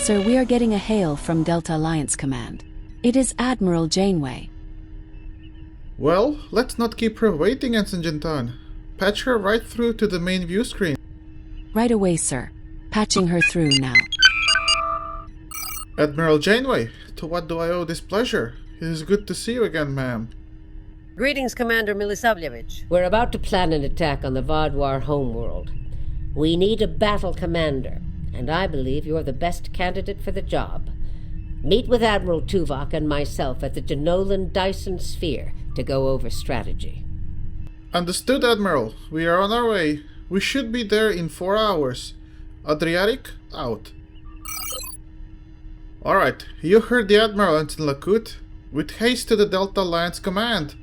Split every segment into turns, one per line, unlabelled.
Sir, we are getting a hail from Delta Alliance Command. It is Admiral Janeway.
Well, let's not keep her waiting, Ensign Jintan. Patch her right through to the main view screen.
Right away, sir. Patching her through now.
Admiral Janeway, to what do I owe this pleasure? It is good to see you again, ma'am.
Greetings, Commander Milisavljevic.
We're about to plan an attack on the Vaadwaur homeworld. We need a battle commander, and I believe you're the best candidate for the job. Meet with Admiral Tuvok and myself at the Jenolan Dyson Sphere to go over strategy.
Understood, Admiral. We are on our way. We should be there in 4 hours. Adriatic, out. Alright, you heard the Admiral, Ensign Lakut. With haste to the Delta Alliance Command.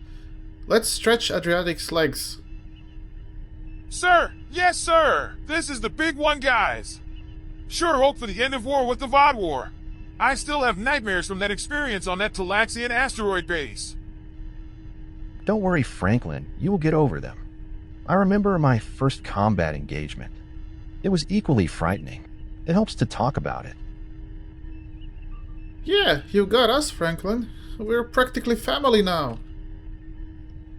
Let's stretch Adriatic's legs.
Sir! Yes, sir! This is the big one, guys! Sure hope for the end of war with the Vaadwaur. I still have nightmares from that experience on that Talaxian asteroid base.
Don't worry, Franklin. You will get over them. I remember my first combat engagement. It was equally frightening. It helps to talk about it.
Yeah, you got us, Franklin. We're practically family now.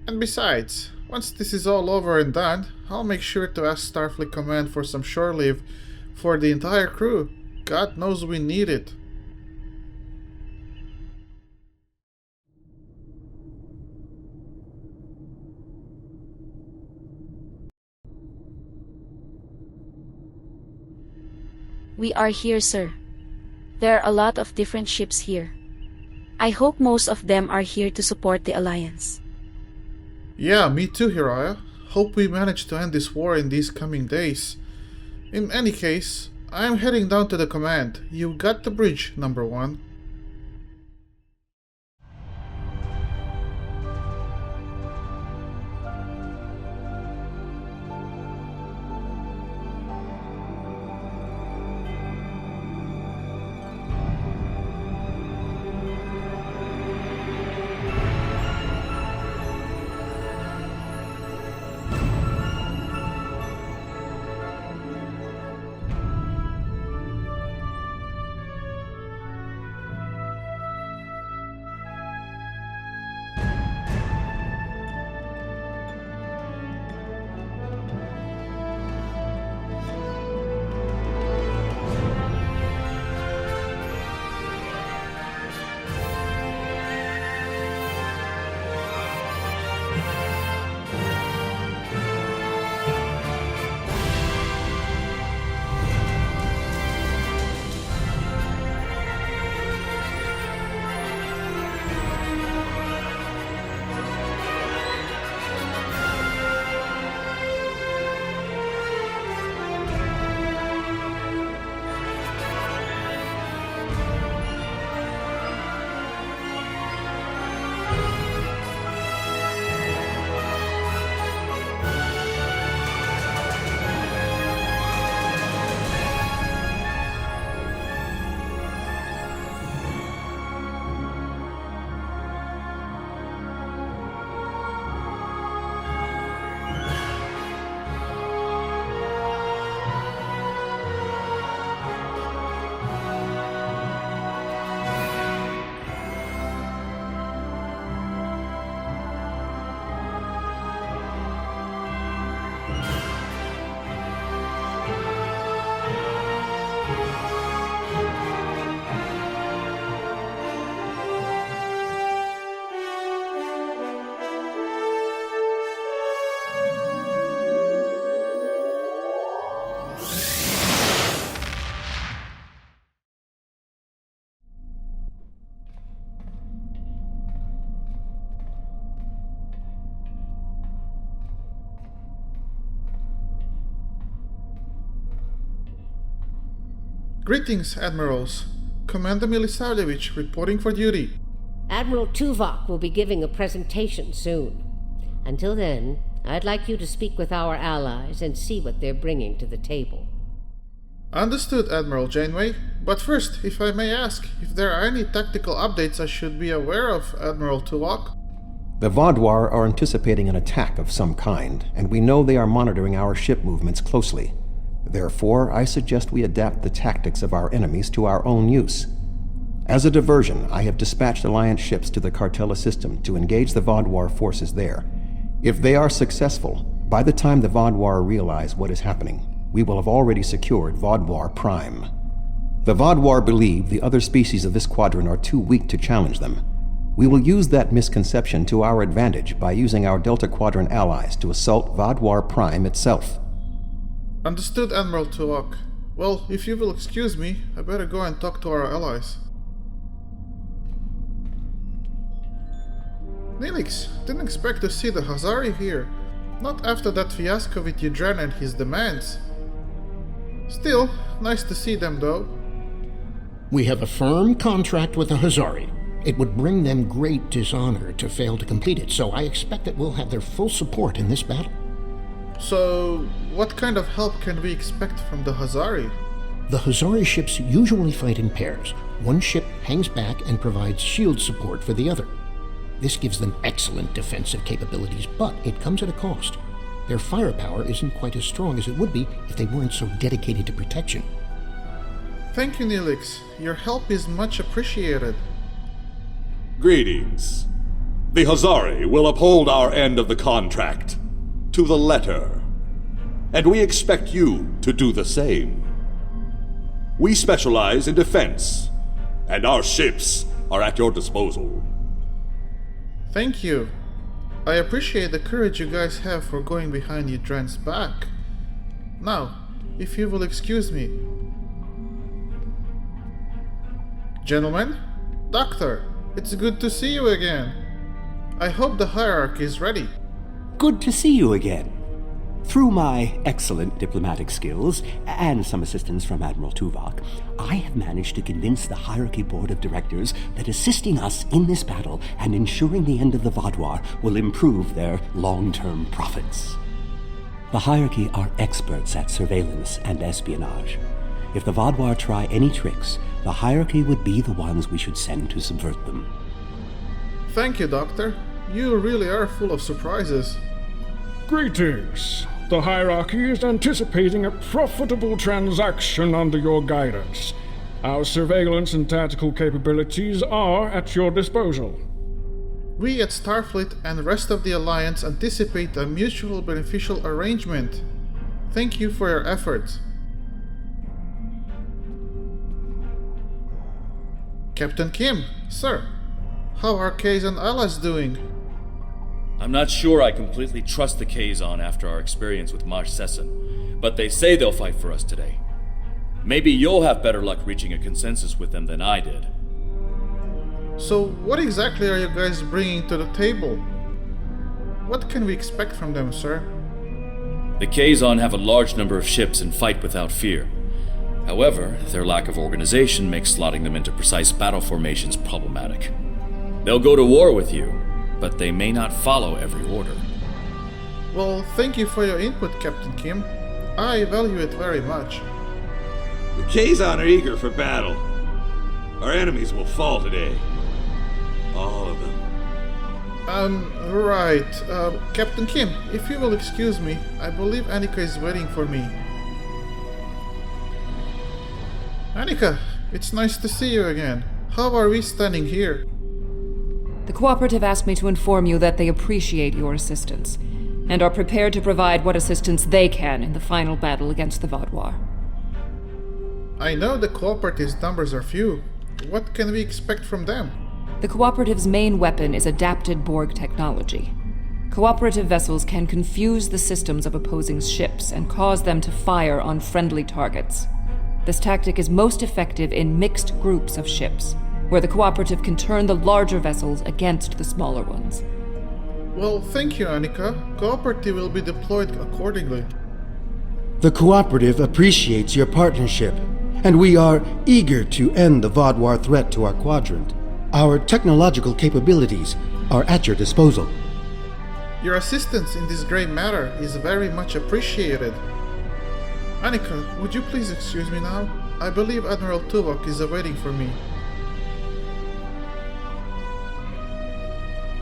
And besides, once this is all over and done, I'll make sure to ask Starfleet Command for some shore leave for the entire crew. God knows we need it.
We are here, sir. There are a lot of different ships here. I hope most of them are here to support the Alliance.
Yeah, me too, Hiraya. Hope we manage to end this war in these coming days. In any case, I am heading down to the command. You got the bridge, number 1. Greetings, Admirals. Commander Milisavljevic reporting for duty.
Admiral Tuvok will be giving a presentation soon. Until then, I'd like you to speak with our allies and see what they're bringing to the table.
Understood, Admiral Janeway. But first, if I may ask, if there are any tactical updates I should be aware of, Admiral Tuvok?
The Vaadwaur are anticipating an attack of some kind, and we know they are monitoring our ship movements closely. Therefore, I suggest we adapt the tactics of our enemies to our own use. As a diversion, I have dispatched Alliance ships to the Cartella system to engage the Vaadwaur forces there. If they are successful, by the time the Vaadwaur realize what is happening, we will have already secured Vaadwaur Prime. The Vaadwaur believe the other species of this quadrant are too weak to challenge them. We will use that misconception to our advantage by using our Delta Quadrant allies to assault Vaadwaur Prime itself.
Understood, Admiral Tuvok. Well, if you will excuse me, I better go and talk to our allies. Neelix, didn't expect to see the Hazari here. Not after that fiasco with Yudren and his demands. Still, nice to see them though.
We have a firm contract with the Hazari. It would bring them great dishonor to fail to complete it, so I expect that we'll have their full support in this battle.
So, what kind of help can we expect from the Hazari?
The Hazari ships usually fight in pairs. One ship hangs back and provides shield support for the other. This gives them excellent defensive capabilities, but it comes at a cost. Their firepower isn't quite as strong as it would be if they weren't so dedicated to protection.
Thank you, Neelix. Your help is much appreciated.
Greetings. The Hazari will uphold our end of the contract, to the letter. And we expect you to do the same. We specialize in defense, and our ships are at your disposal.
Thank you. I appreciate the courage you guys have for going behind Yudren's back. Now, if you will excuse me. Gentlemen, Doctor, it's good to see you again. I hope the hierarchy is ready.
Good to see you again. Through my excellent diplomatic skills and some assistance from Admiral Tuvok, I have managed to convince the Hierarchy Board of Directors that assisting us in this battle and ensuring the end of the Vaadwaur will improve their long-term profits. The Hierarchy are experts at surveillance and espionage. If the Vaadwaur try any tricks, the Hierarchy would be the ones we should send to subvert them.
Thank you, Doctor. You really are full of surprises.
Greetings. The Hierarchy is anticipating a profitable transaction under your guidance. Our surveillance and tactical capabilities are at your disposal.
We at Starfleet and the rest of the Alliance anticipate a mutual beneficial arrangement. Thank you for your efforts. Captain Kim, sir, how are K's and allies doing?
I'm not sure I completely trust the Kazon after our experience with Maj Sesson, but they say they'll fight for us today. Maybe you'll have better luck reaching a consensus with them than I did.
So what exactly are you guys bringing to the table? What can we expect from them, sir?
The Kazon have a large number of ships and fight without fear. However, their lack of organization makes slotting them into precise battle formations problematic. They'll go to war with you, but they may not follow every order.
Well, thank you for your input, Captain Kim. I value it very much.
The Kazon are eager for battle. Our enemies will fall today. All of them.
Right. Captain Kim, if you will excuse me, I believe Annika is waiting for me. Annika, it's nice to see you again. How are we standing here?
The Cooperative asked me to inform you that they appreciate your assistance, and are prepared to provide what assistance they can in the final battle against the Vaadwaur.
I know the Cooperative's numbers are few. What can we expect from them?
The Cooperative's main weapon is adapted Borg technology. Cooperative vessels can confuse the systems of opposing ships and cause them to fire on friendly targets. This tactic is most effective in mixed groups of ships, where the Cooperative can turn the larger vessels against the smaller ones.
Well, thank you, Annika. Cooperative will be deployed accordingly.
The Cooperative appreciates your partnership, and we are eager to end the Vaadwaur threat to our quadrant. Our technological capabilities are at your disposal.
Your assistance in this great matter is very much appreciated. Annika, would you please excuse me now? I believe Admiral Tuvok is awaiting for me.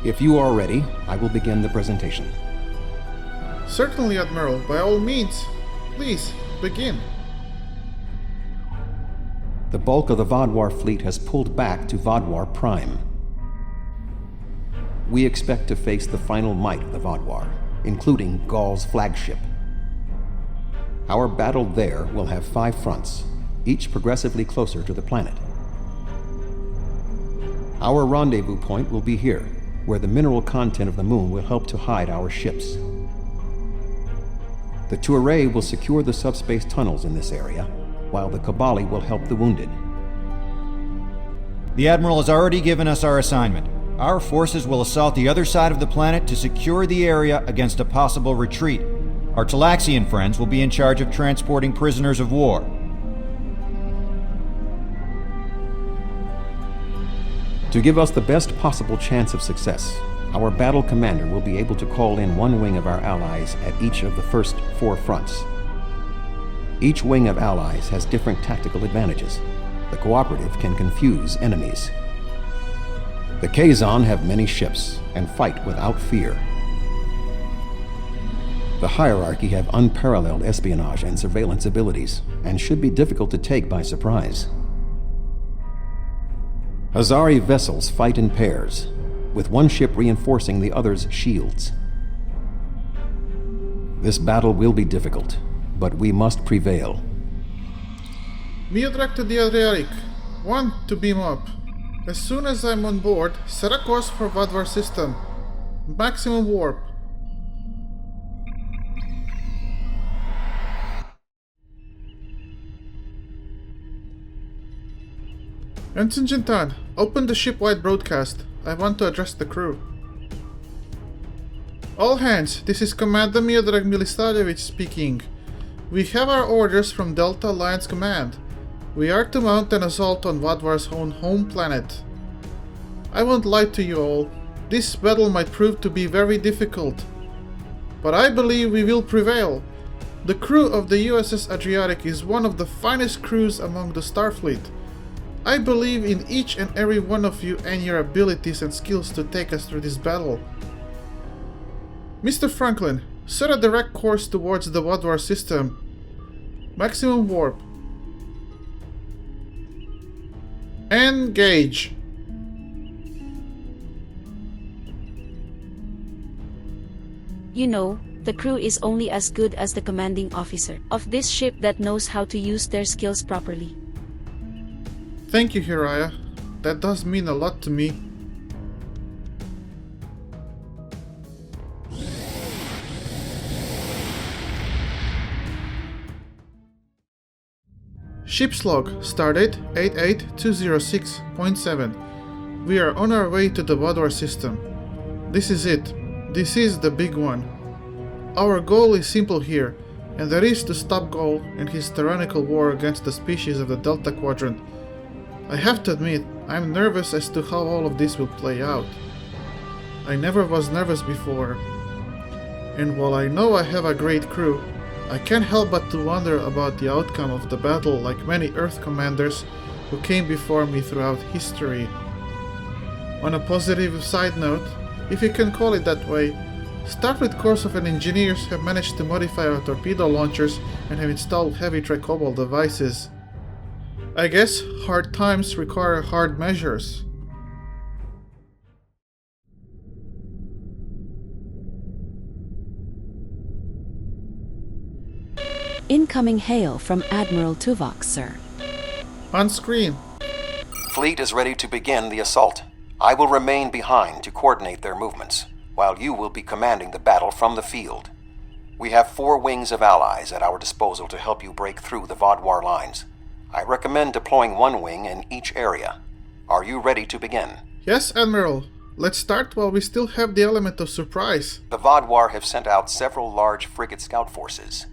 If you are ready, I will begin the presentation.
Certainly, Admiral, by all means. Please, begin.
The bulk of the Vaadwaur fleet has pulled back to Vaadwaur Prime. We expect to face the final might of the Vaadwaur, including Gaul's flagship. Our battle there will have 5 fronts, each progressively closer to the planet. Our rendezvous point will be here, where the mineral content of the moon will help to hide our ships. The Touré will secure the subspace tunnels in this area, while the Kabali will help the wounded.
The Admiral has already given us our assignment. Our forces will assault the other side of the planet to secure the area against a possible retreat. Our Talaxian friends will be in charge of transporting prisoners of war.
To give us the best possible chance of success, our battle commander will be able to call in one wing of our allies at each of the first 4 fronts. Each wing of allies has different tactical advantages. The cooperative can confuse enemies. The Kazon have many ships and fight without fear. The hierarchy have unparalleled espionage and surveillance abilities and should be difficult to take by surprise. Hazari vessels fight in pairs, with one ship reinforcing the other's shields. This battle will be difficult, but we must prevail.
Meaningless to the Adriatic. 1 to beam up. As soon as I'm on board, set a course for Vaadwaur system. Maximum warp. Ensign Jintan, open the ship-wide broadcast. I want to address the crew. All hands, this is Commander Miodrag Milisarevic speaking. We have our orders from Delta Alliance Command. We are to mount an assault on Vaadwaur's own home planet. I won't lie to you all, this battle might prove to be very difficult. But I believe we will prevail. The crew of the USS Adriatic is one of the finest crews among the Starfleet. I believe in each and every one of you and your abilities and skills to take us through this battle. Mr. Franklin, set a direct course towards the Vaadwaur system. Maximum warp. Engage.
You know, the crew is only as good as the commanding officer of this ship that knows how to use their skills properly.
Thank you, Hiraya. That does mean a lot to me. Ship's log, stardate 88206.7. We are on our way to the Vaadwaur system. This is it. This is the big one. Our goal is simple here, and that is to stop Gaul and his tyrannical war against the species of the Delta Quadrant. I have to admit, I'm nervous as to how all of this will play out. I never was nervous before. And while I know I have a great crew, I can't help but to wonder about the outcome of the battle like many Earth commanders who came before me throughout history. On a positive side note, if you can call it that way, Starfleet Corps of Engineers have managed to modify our torpedo launchers and have installed heavy tricobal devices. I guess hard times require hard measures.
Incoming hail from Admiral Tuvok, sir.
On screen.
Fleet is ready to begin the assault. I will remain behind to coordinate their movements, while you will be commanding the battle from the field. We have 4 wings of allies at our disposal to help you break through the Vaadwaur lines. I recommend deploying 1 wing in each area. Are you ready to begin?
Yes, Admiral. Let's start while we still have the element of surprise.
The Vaadwaur have sent out several large frigate scout forces.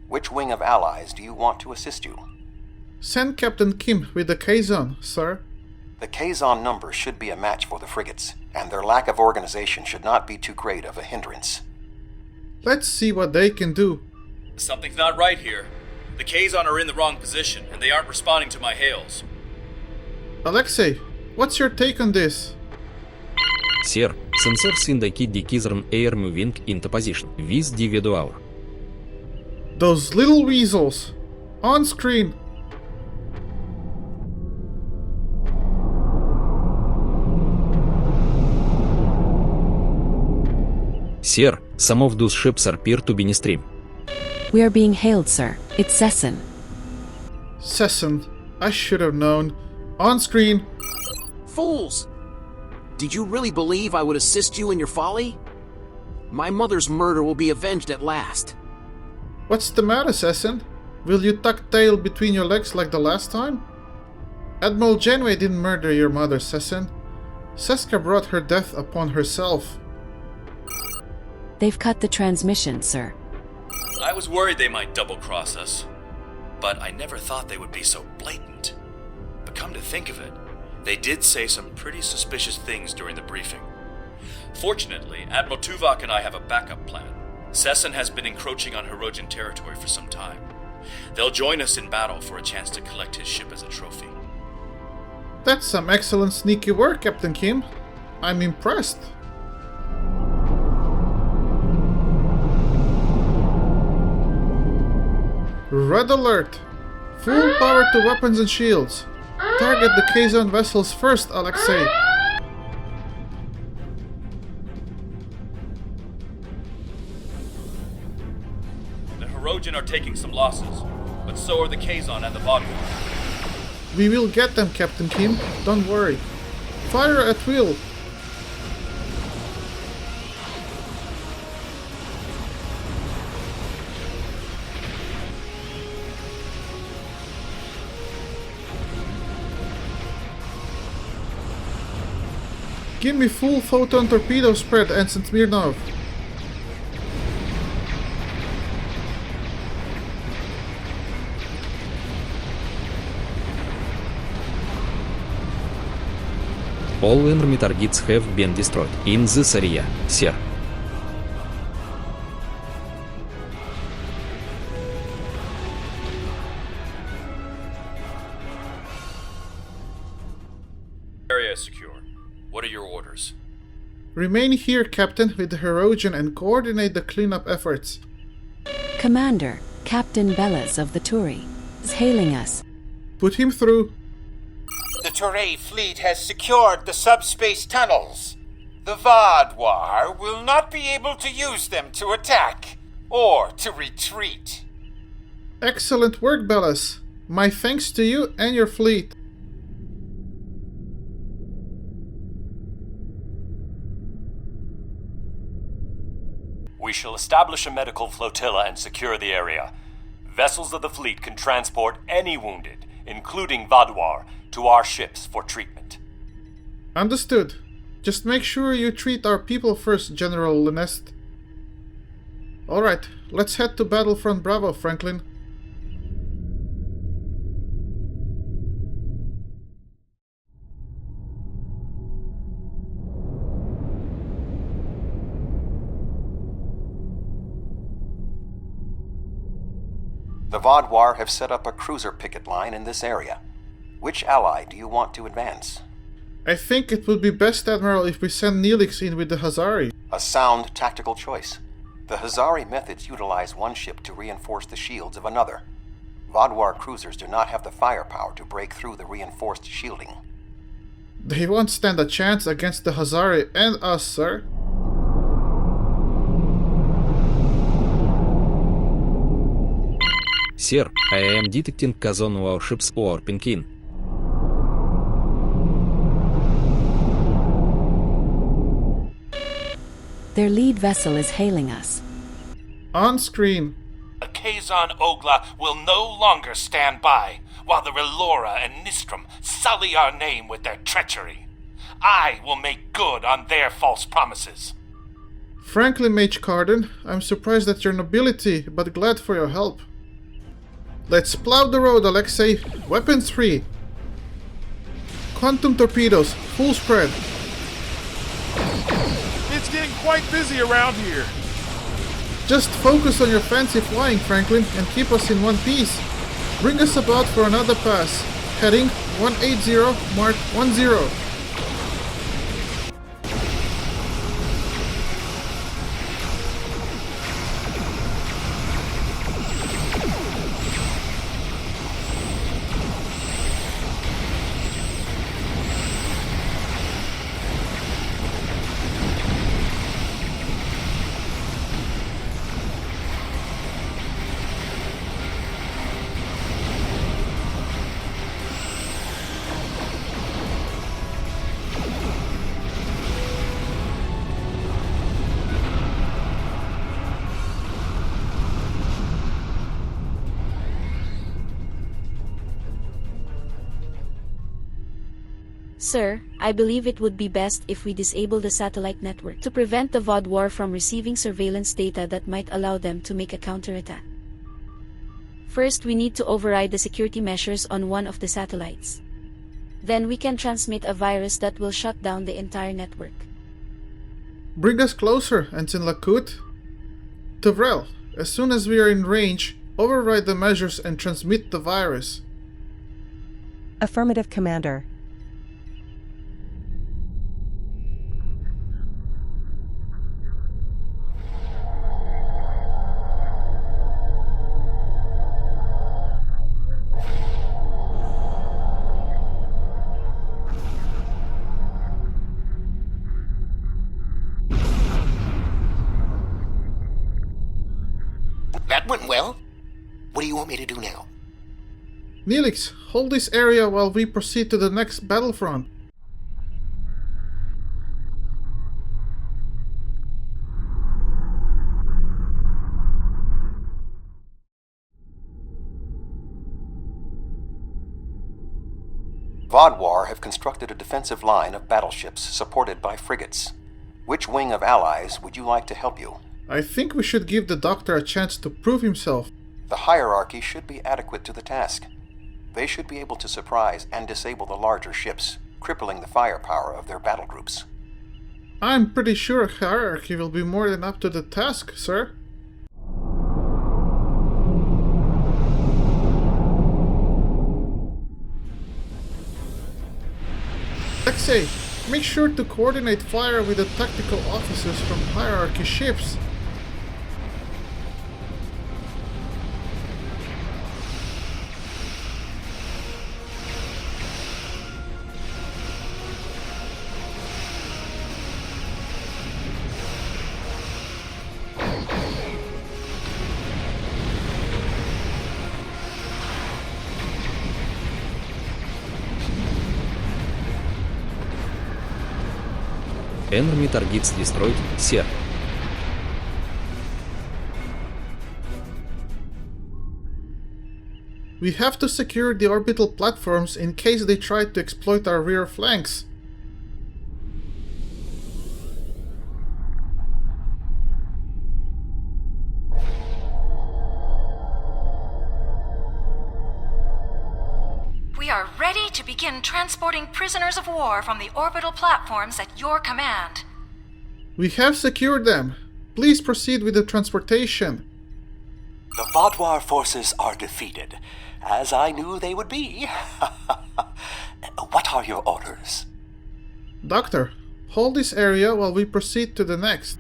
Which wing of allies do you want to assist you?
Send Captain Kim with the Kazon, sir.
The Kazon number should be a match for the frigates, and their lack of organization should not be too great of a hindrance.
Let's see what they can do.
Something's not right here. The Kazon are in the wrong position, and they aren't responding to my hails.
Alexei, what's your take on this?
Sir, sensors indicate the Kazon air moving into position with the Vaadwaur.
Those little weasels! On screen!
Sir, some of those ships appear to be in stream.
We are being hailed, sir. It's Sesson.
Sesson, I should have known. On screen!
Fools! Did you really believe I would assist you in your folly? My mother's murder will be avenged at last.
What's the matter, Sesson? Will you tuck tail between your legs like the last time? Admiral Janeway didn't murder your mother, Sesson. Seska brought her death upon herself.
They've cut the transmission, sir.
I was worried they might double-cross us, but I never thought they would be so blatant. But come to think of it, they did say some pretty suspicious things during the briefing. Fortunately, Admiral Tuvok and I have a backup plan. Sesson has been encroaching on Hirogen territory for some time. They'll join us in battle for a chance to collect his ship as a trophy.
That's some excellent sneaky work, Captain Kim. I'm impressed. Red alert! Full power to weapons and shields. Target the K-Zone vessels first, Alexei.
The Hirogen are taking some losses, but so are the Kazon and the Vaadwaur.
We will get them, Captain Kim. Don't worry. Fire at will. Give me full photon torpedo spread, Ensign Smirnov.
All enemy targets have been destroyed in this area, sir.
Area is secure. What are your orders?
Remain here, Captain, with the Hirogen and coordinate the cleanup efforts.
Commander, Captain Bellas of the Turi, is hailing us.
Put him through.
The Toray fleet has secured the subspace tunnels. The Vaadwaur will not be able to use them to attack or to retreat.
Excellent work, Bellas. My thanks to you and your fleet.
We shall establish a medical flotilla and secure the area. Vessels of the fleet can transport any wounded, including Vaadwaur, to our ships for treatment.
Understood. Just make sure you treat our people first, General Lunest. Alright, let's head to Battlefront Bravo, Franklin.
The Vaadwaur have set up a cruiser picket line in this area. Which ally do you want to advance?
I think it would be best, Admiral, if we send Neelix in with the Hazari.
A sound tactical choice. The Hazari methods utilize one ship to reinforce the shields of another. Vaadwaur cruisers do not have the firepower to break through the reinforced shielding.
They won't stand a chance against the Hazari and us, sir.
Sir, I am detecting Kazon warships warping in.
Their lead vessel is hailing us.
On screen.
The Kazon Ogla will no longer stand by while the Relora and Nistrum sully our name with their treachery. I will make good on their false promises.
Franklin Mage Carden, I'm surprised at your nobility, but glad for your help. Let's plow the road, Alexei. Weapons free. Quantum torpedoes, full spread.
It's getting quite busy around here.
Just focus on your fancy flying, Franklin, and keep us in one piece. Bring us about for another pass. Heading 180, mark 10.
Sir, I believe it would be best if we disable the satellite network to prevent the Vaadwaur from receiving surveillance data that might allow them to make a counterattack. First, we need to override the security measures on one of the satellites. Then we can transmit a virus that will shut down the entire network.
Bring us closer, Ensign Lakut. Tavrel, as soon as we are in range, override the measures and transmit the virus.
Affirmative, Commander.
That went well. What do you want me to do now?
Neelix, hold this area while we proceed to the next battlefront.
Vaadwaur have constructed a defensive line of battleships supported by frigates. Which wing of allies would you like to help you?
I think we should give the Doctor a chance to prove himself.
The hierarchy should be adequate to the task. They should be able to surprise and disable the larger ships, crippling the firepower of their battle groups.
I'm pretty sure hierarchy will be more than up to the task, sir. Alexei, make sure to coordinate fire with the tactical officers from hierarchy ships.
Enemy targets destroyed, sir.
We have to secure the orbital platforms in case they try to exploit our rear flanks.
We are ready to begin transporting prisoners of war from the orbital platforms at your command.
We have secured them. Please proceed with the transportation.
The Vaadwaur forces are defeated, as I knew they would be. What are your orders?
Doctor, hold this area while we proceed to the next.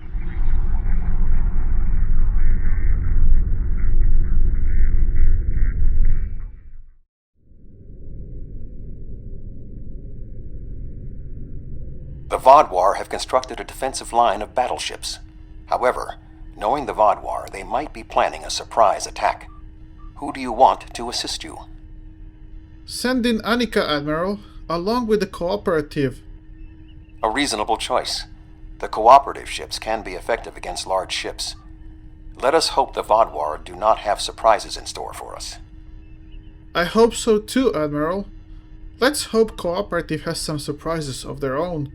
The Vaadwaur have constructed a defensive line of battleships. However, knowing the Vaadwaur, they might be planning a surprise attack. Who do you want to assist you?
Send in Annika, Admiral, along with the cooperative.
A reasonable choice. The cooperative ships can be effective against large ships. Let us hope the Vaadwaur do not have surprises in store for us.
I hope so too, Admiral. Let's hope cooperative has some surprises of their own.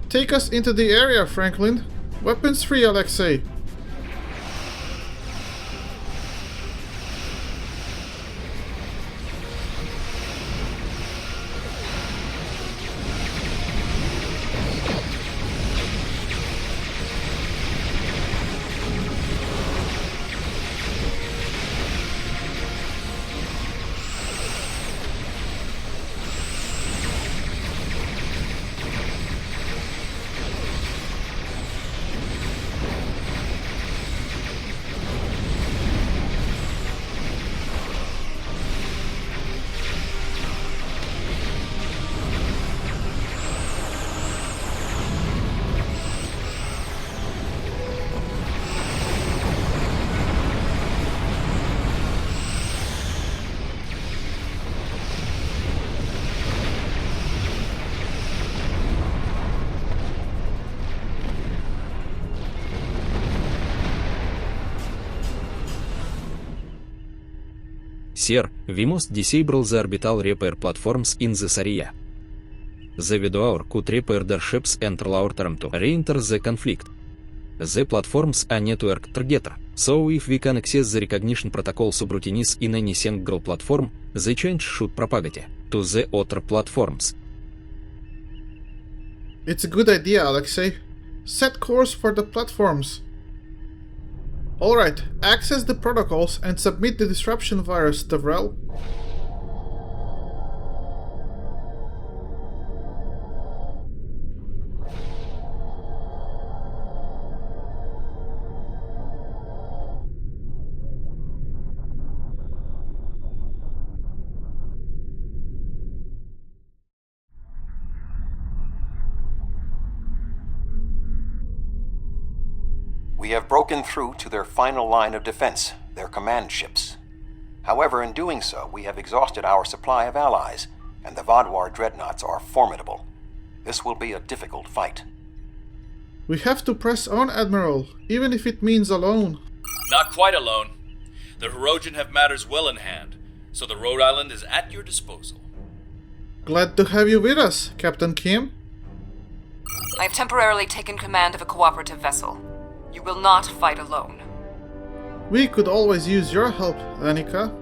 Take us into the area, Franklin. Weapons free, Alexei.
Sir, we must disable the orbital repair platforms in this area. The Vaadwaur could repair their ships and allow them to re-enter the conflict. The platforms are network targeted, so if we can access the recognition protocol subroutines in any single platform, the change should propagate to the other platforms.
It's a good idea, Alexei. Set course for the platforms. Alright, access the protocols and submit the disruption virus, Tavrel.
We have broken through to their final line of defense, their command ships. However, in doing so, we have exhausted our supply of allies, and the Vaadwaur dreadnoughts are formidable. This will be a difficult fight.
We have to press on, Admiral, even if it means alone.
Not quite alone. The Hirogen have matters well in hand, so the Rhode Island is at your disposal.
Glad to have you with us, Captain Kim.
I have temporarily taken command of a cooperative vessel. You will not fight alone.
We could always use your help, Annika.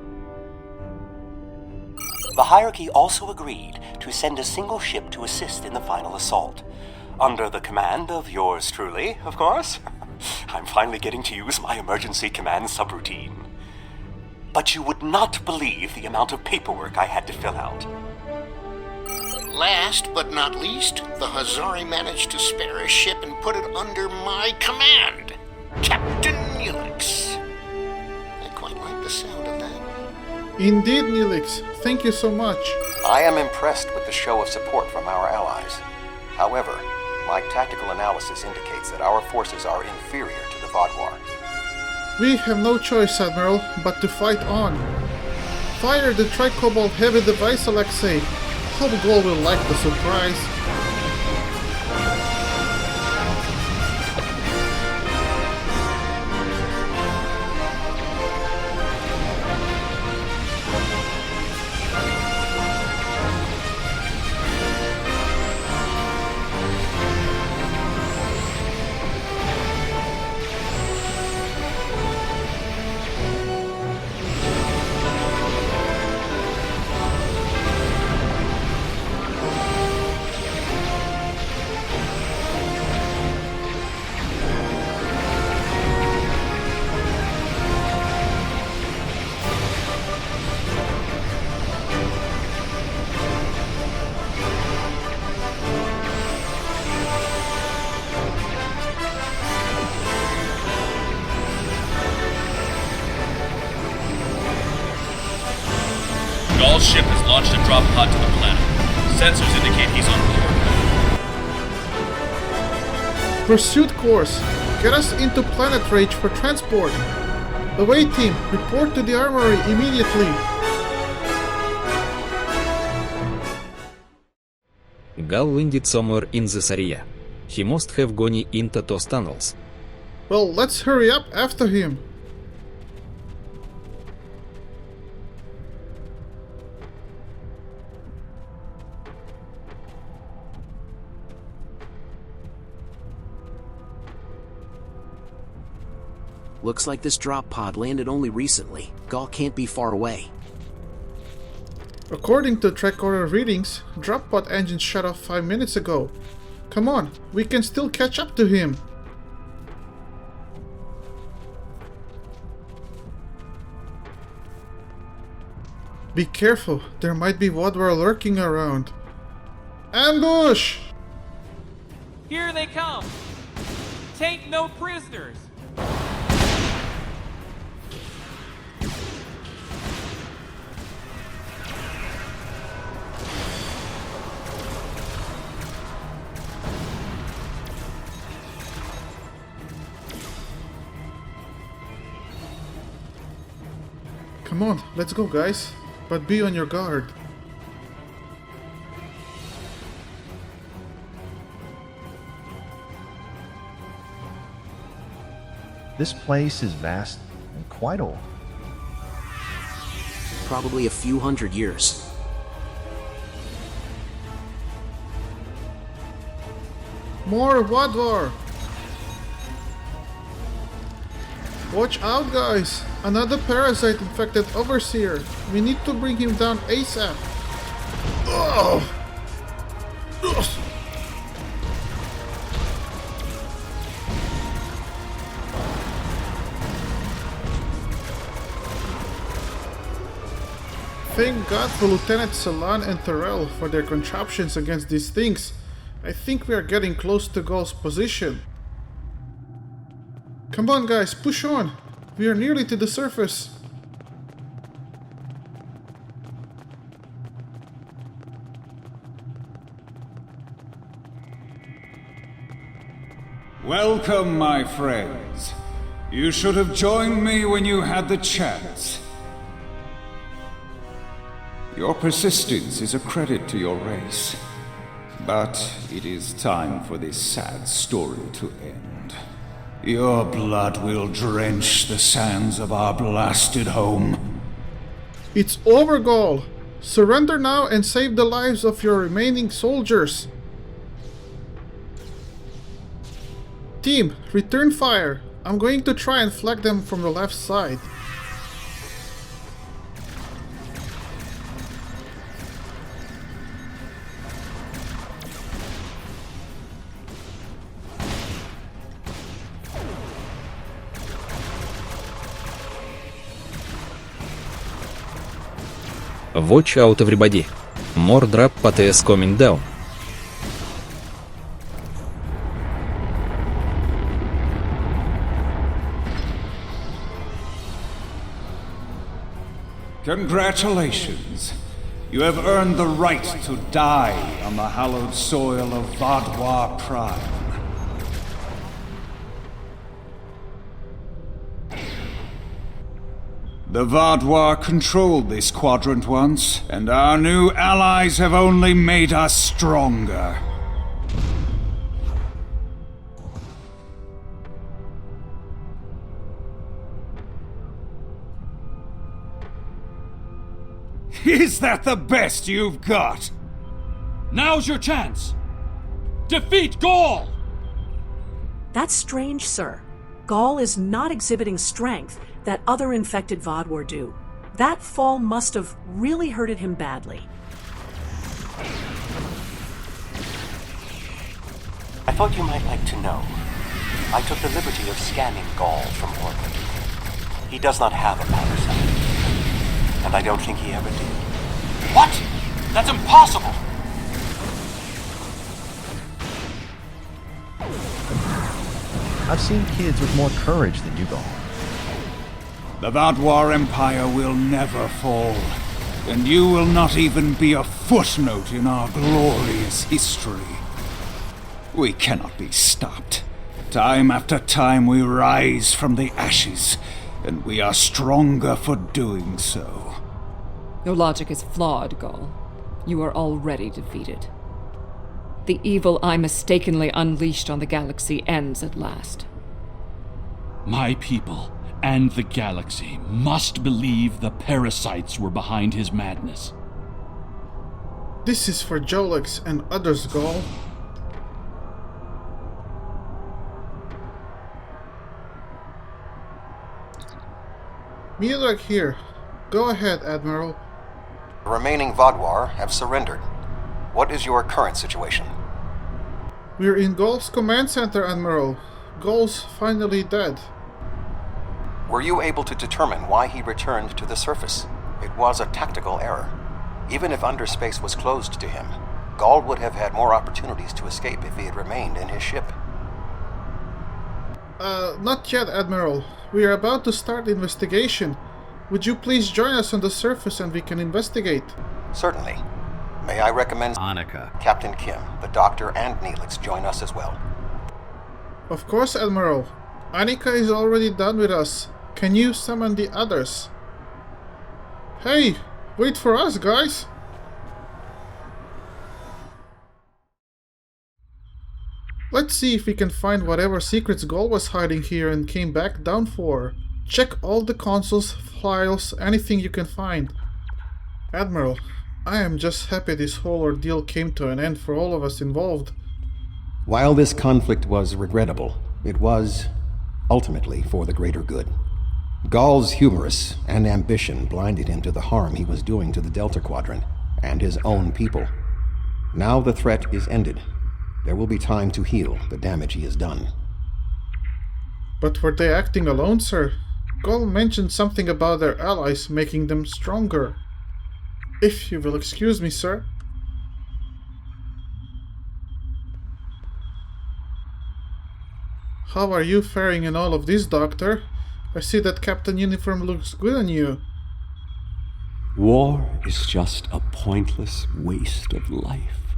The hierarchy also agreed to send a single ship to assist in the final assault. Under the command of yours truly, of course. I'm finally getting to use my emergency command subroutine. But you would not believe the amount of paperwork I had to fill out.
Last but not least, the Hazari managed to spare a ship and put it under my command. Captain Neelix. I quite like the sound of that.
Indeed, Neelix. Thank you so much.
I am impressed with the show of support from our allies. However, my tactical analysis indicates that our forces are inferior to the Vaadwaur.
We have no choice, Admiral, but to fight on. Fire the Tricobalt heavy device, Alexei. Hope Gaul will like the surprise.
Gaul's ship has launched a drop pod to the planet. Sensors indicate he's on board.
Pursuit course. Get us into Planet Rage for transport. Away team, report to the armory immediately.
Gaul landed somewhere in this area. He must have gone into those tunnels.
Well, let's hurry up after him.
Looks like this drop pod landed only recently. Gaul can't be far away.
According to tricorder readings, drop pod engine shut off 5 minutes ago. Come on, we can still catch up to him. Be careful, there might be Vaadwaur lurking around. Ambush!
Here they come! Take no prisoners!
Come on, let's go guys, but be on your guard.
This place is vast and quite old.
probably a few hundred years.
More Vaadwaur! Watch out, guys! Another parasite infected Overseer. We need to bring him down ASAP. Ugh. Ugh. Thank God for Lieutenant Salan and Terrell for their contraptions against these things. I think we are getting close to Gaul's position. Come on guys, push on! We are nearly to the surface.
Welcome, my friends. You should have joined me when you had the chance. Your persistence is a credit to your race. But it is time for this sad story to end. Your blood will drench the sands of our blasted home.
It's over, Gaul! Surrender now and save the lives of your remaining soldiers! Team, return fire! I'm going to try and flank them from the left side.
Watch out, everybody. More drop PTS coming down.
Congratulations. You have earned the right to die on the hallowed soil of Vaadwaur Prime. The Vaadwaur controlled this quadrant once, and our new allies have only made us stronger. Is that the best you've got?
Now's your chance! Defeat Gaul!
That's strange, sir. Gaul is not exhibiting strength that other infected Vaadwaur do. That fall must have really hurted him badly.
I thought you might like to know. I took the liberty of scanning Gaul from orbit. He does not have a parasite. And I don't think he ever did.
What? That's impossible!
I've seen kids with more courage than you, Gaul.
The Vaadwaur Empire will never fall, and you will not even be a footnote in our glorious history. We cannot be stopped. Time after time we rise from the ashes, and we are stronger for doing so.
Your logic is flawed, Gaul. You are already defeated. The evil I mistakenly unleashed on the galaxy ends at last.
My people and the galaxy must believe the parasites were behind his madness.
This is for Jolex and others, Gaul. Meaningless here. Go ahead, Admiral.
The remaining Vaadwaur have surrendered. What is your current situation?
We're in Gaul's command center, Admiral. Gaul's finally dead.
Were you able to determine why he returned to the surface? It was a tactical error. Even if underspace was closed to him, Gaul would have had more opportunities to escape if he had remained in his ship.
Not yet, Admiral. We are about to start the investigation. Would you please join us on the surface and we can investigate?
Certainly. May I recommend
Annika,
Captain Kim, the Doctor, and Neelix join us as well?
Of course, Admiral. Annika is already done with us. Can you summon the others? Hey, wait for us, guys! Let's see if we can find whatever secrets Gaul was hiding here and came back down for. Check all the consoles, files, anything you can find. Admiral, I am just happy this whole ordeal came to an end for all of us involved.
While this conflict was regrettable, it was ultimately for the greater good. Gaul's hubris and ambition blinded him to the harm he was doing to the Delta Quadrant and his own people. Now the threat is ended. There will be time to heal the damage he has done.
But were they acting alone, sir? Gaul mentioned something about their allies making them stronger. If you will excuse me, sir. How are you faring in all of this, Doctor? I see that captain uniform looks good on you.
War is just a pointless waste of life.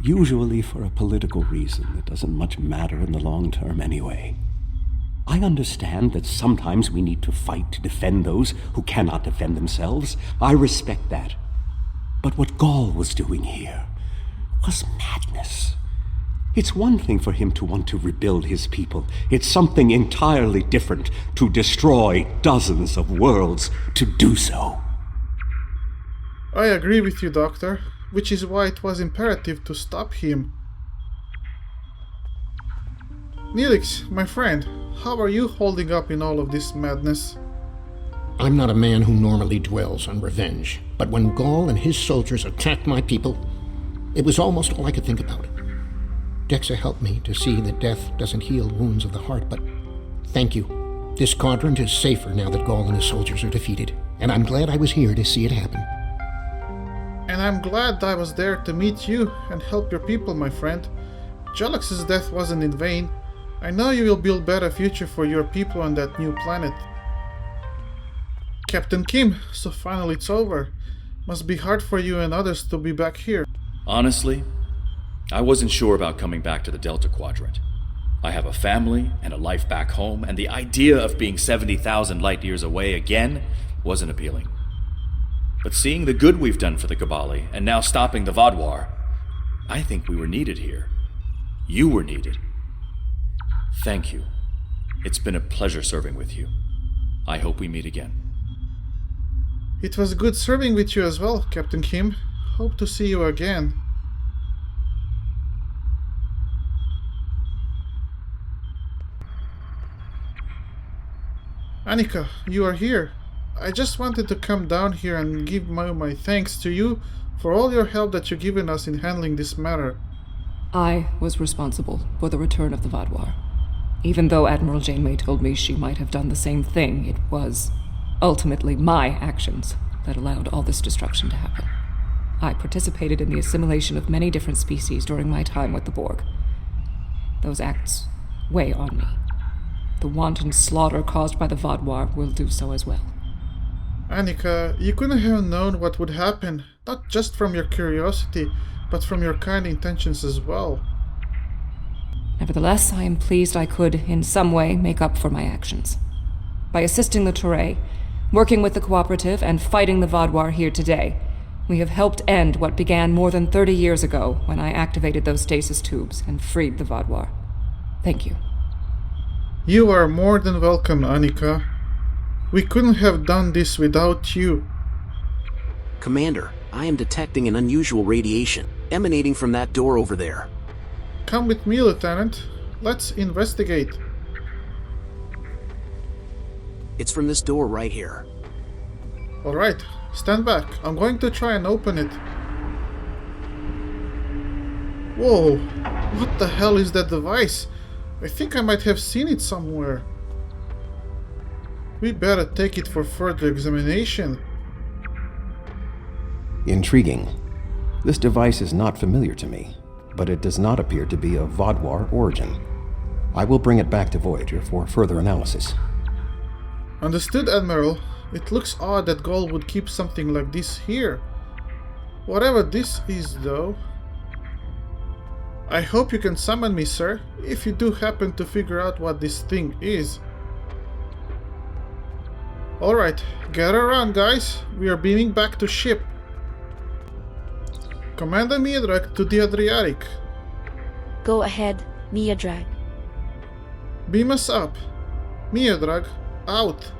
Usually for a political reason that doesn't much matter in the long term anyway. I understand that sometimes we need to fight to defend those who cannot defend themselves. I respect that. But what Gaul was doing here was madness. It's one thing for him to want to rebuild his people. It's something entirely different to destroy dozens of worlds to do so.
I agree with you, Doctor, which is why it was imperative to stop him. Neelix, my friend, how are you holding up in all of this madness?
I'm not a man who normally dwells on revenge, but when Gaul and his soldiers attacked my people, it was almost all I could think about. Dexa helped me to see that death doesn't heal wounds of the heart, but thank you. This quadrant is safer now that Gaul and his soldiers are defeated, and I'm glad I was here to see it happen.
And I'm glad I was there to meet you and help your people, my friend. Jalax's death wasn't in vain. I know you will build better future for your people on that new planet. Captain Kim, so finally it's over. Must be hard for you and others to be back here.
Honestly, I wasn't sure about coming back to the Delta Quadrant. I have a family and a life back home, and the idea of being 70,000 light years away again wasn't appealing. But seeing the good we've done for the Kabali, and now stopping the Vaadwaur, I think we were needed here. You were needed. Thank you. It's been a pleasure serving with you. I hope we meet again.
It was good serving with you as well, Captain Kim. Hope to see you again. Annika, you are here. I just wanted to come down here and give my thanks to you for all your help that you've given us in handling this matter.
I was responsible for the return of the Vaadwaur. Even though Admiral Janeway told me she might have done the same thing, it was ultimately my actions that allowed all this destruction to happen. I participated in the assimilation of many different species during my time with the Borg. Those acts weigh on me. The wanton slaughter caused by the Vaadwaur will do so as well.
Annika, you couldn't have known what would happen, not just from your curiosity, but from your kind intentions as well.
Nevertheless, I am pleased I could, in some way, make up for my actions. By assisting the Toray, working with the Cooperative, and fighting the Vaadwaur here today, we have helped end what began more than 30 years ago when I activated those stasis tubes and freed the Vaadwaur. Thank you.
You are more than welcome, Annika. We couldn't have done this without you.
Commander, I am detecting an unusual radiation emanating from that door over there.
Come with me, Lieutenant. Let's investigate.
It's from this door right here.
Alright, stand back. I'm going to try and open it. Whoa, what the hell is that device? I think I might have seen it somewhere. We better take it for further examination.
Intriguing. This device is not familiar to me, but it does not appear to be of Vaadwaur origin. I will bring it back to Voyager for further analysis.
Understood, Admiral. It looks odd that Gaul would keep something like this here. Whatever this is, though. I hope you can summon me, sir, if you do happen to figure out what this thing is. Alright, gather around, guys. We are beaming back to ship. Commander Miedrag to the Adriatic.
Go ahead, Miedrag.
Beam us up. Miedrag, out.